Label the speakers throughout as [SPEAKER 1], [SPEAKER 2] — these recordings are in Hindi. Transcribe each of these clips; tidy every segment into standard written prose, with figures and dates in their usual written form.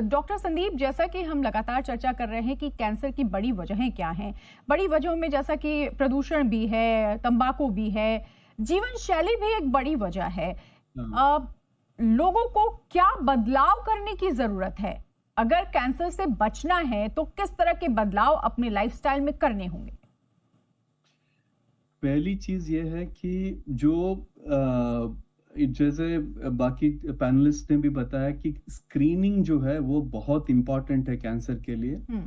[SPEAKER 1] डॉक्टर संदीप, जैसा कि हम लगातार चर्चा कर रहे हैं कि कैंसर की बड़ी वजहें क्या हैं। बड़ी वजहों में जैसा कि प्रदूषण भी है, तंबाकू भी है, जीवन शैली भी एक बड़ी वजह है।
[SPEAKER 2] हाँ।
[SPEAKER 1] अ, लोगों को क्या बदलाव करने की जरूरत है? अगर कैंसर से बचना है तो किस तरह के बदलाव अपने लाइफस्टाइल में करने होंगे?
[SPEAKER 2] पहली चीज़ ये है कि जो जैसे बाकी पैनलिस्ट ने भी बताया कि स्क्रीनिंग जो है वो बहुत इम्पोर्टेंट है कैंसर के लिए।
[SPEAKER 1] हम्म।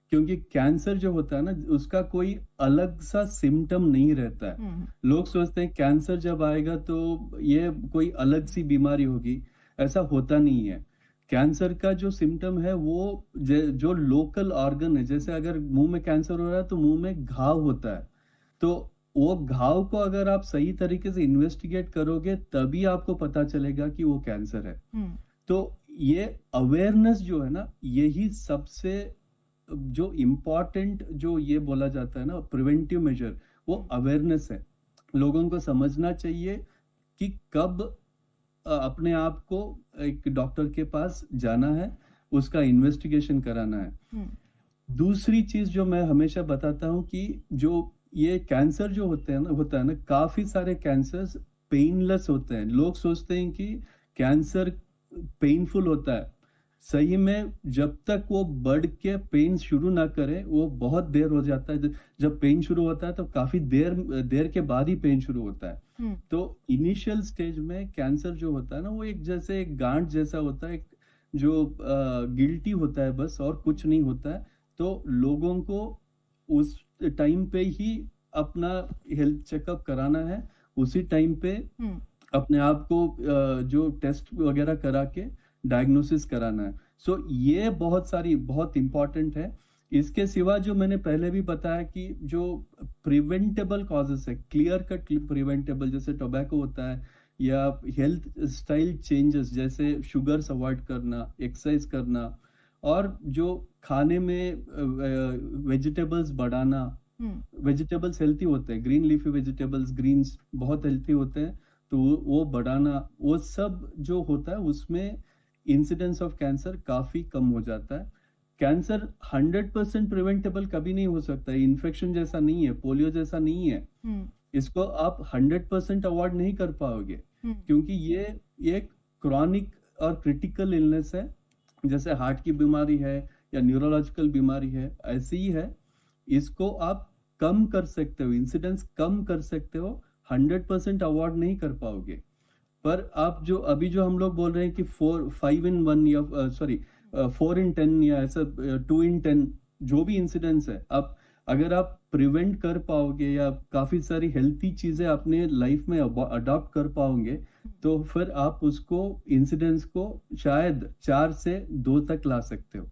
[SPEAKER 2] क्योंकि कैंसर जो होता है ना उसका कोई अलग सा सिम्पटम नहीं रहता है।
[SPEAKER 1] हम्म।
[SPEAKER 2] लोग सोचते हैं कैंसर जब आएगा तो ये कोई अलग सी बीमारी होगी, ऐसा होता नहीं है। कैंसर का जो सिम्पटम है वो जो लोकल ऑर्गन है, जैसे अगर मुंह में कैंसर हो रहा है तो मुंह में घाव होता है। तो वो घाव को अगर आप सही तरीके से इन्वेस्टिगेट करोगे तभी आपको पता चलेगा कि वो कैंसर है।
[SPEAKER 1] हम्म।
[SPEAKER 2] तो ये अवेयरनेस जो है ना, यही सबसे जो इम्पोर्टेंट जो ये बोला जाता है ना प्रिवेंटिव मेजर, वो
[SPEAKER 1] हम्म।
[SPEAKER 2] अवेयरनेस है। लोगों को समझना चाहिए कि कब अपने आप को एक डॉक्टर के पास जाना है, उसका इन्वेस्टिगेशन कराना है।
[SPEAKER 1] हम्म।
[SPEAKER 2] दूसरी चीज जो मैं हमेशा बताता हूँ कि जो ये कैंसर जो होता है ना, काफी सारे कैंसर्स पेनलेस होते हैं। लोग सोचते हैं कि कैंसर पेनफुल होता है। सही में जब तक वो बढ़ के पेन शुरू ना करे वो बहुत देर हो जाता है। जब पेन शुरू होता है तो काफी देर देर के बाद ही पेन शुरू होता है।
[SPEAKER 1] हम्म।
[SPEAKER 2] तो इनिशियल स्टेज में कैंसर जो होता है ना वो एक जैसे एक गांठ जैसा होता है, एक जो गिल्टी होता है बस, और कुछ नहीं होता है। तो लोगों को उस टाइम पे ही अपना हेल्थ चेकअप कराना है, उसी टाइम पे
[SPEAKER 1] हम्म।
[SPEAKER 2] अपने आप को जो टेस्ट वगैरह करा के डायग्नोसिस कराना है। सो ये बहुत इंपॉर्टेंट है। इसके सिवा जो मैंने पहले भी बताया कि जो प्रिवेंटेबल कॉजेस है, क्लियर कट प्रिवेंटेबल, जैसे टोबैको होता है या हेल्थ स्टाइल चेंजेस जैसे शुगर्स अवॉइड करना, एक्सरसाइज करना, और जो खाने में वेजिटेबल्स बढ़ाना।
[SPEAKER 1] हम्म।
[SPEAKER 2] वेजिटेबल्स हेल्थी होते हैं, ग्रीन लीफी वेजिटेबल्स, ग्रीन्स बहुत हेल्थी होते हैं। तो वो बढ़ाना, वो सब जो होता है उसमें इंसिडेंस ऑफ कैंसर काफी कम हो जाता है। कैंसर 100% प्रिवेंटेबल कभी नहीं हो सकता है। इन्फेक्शन जैसा नहीं है, पोलियो जैसा नहीं है।
[SPEAKER 1] हम्म।
[SPEAKER 2] इसको आप 100% अवॉइड नहीं कर पाओगे,
[SPEAKER 1] हम्म।
[SPEAKER 2] क्योंकि ये एक क्रॉनिक और क्रिटिकल इलनेस है। जैसे हार्ट की बीमारी है या न्यूरोलॉजिकल बीमारी है, ऐसी ही है। इसको आप कम कर सकते हो, इंसिडेंस कम कर सकते हो, 100% अवॉइड नहीं कर पाओगे। पर आप जो अभी जो हम लोग बोल रहे हैं कि 5 in 1 या सॉरी 4 in 10 या ऐसा 2 in 10 जो भी इंसिडेंस है, आप अगर आप प्रिवेंट कर पाओगे या काफी सारी हेल्थी चीजें अपने लाइफ में अडॉप्ट कर पाओगे, तो फिर आप उसको इंसिडेंस को शायद 4 से 2 तक ला सकते हो।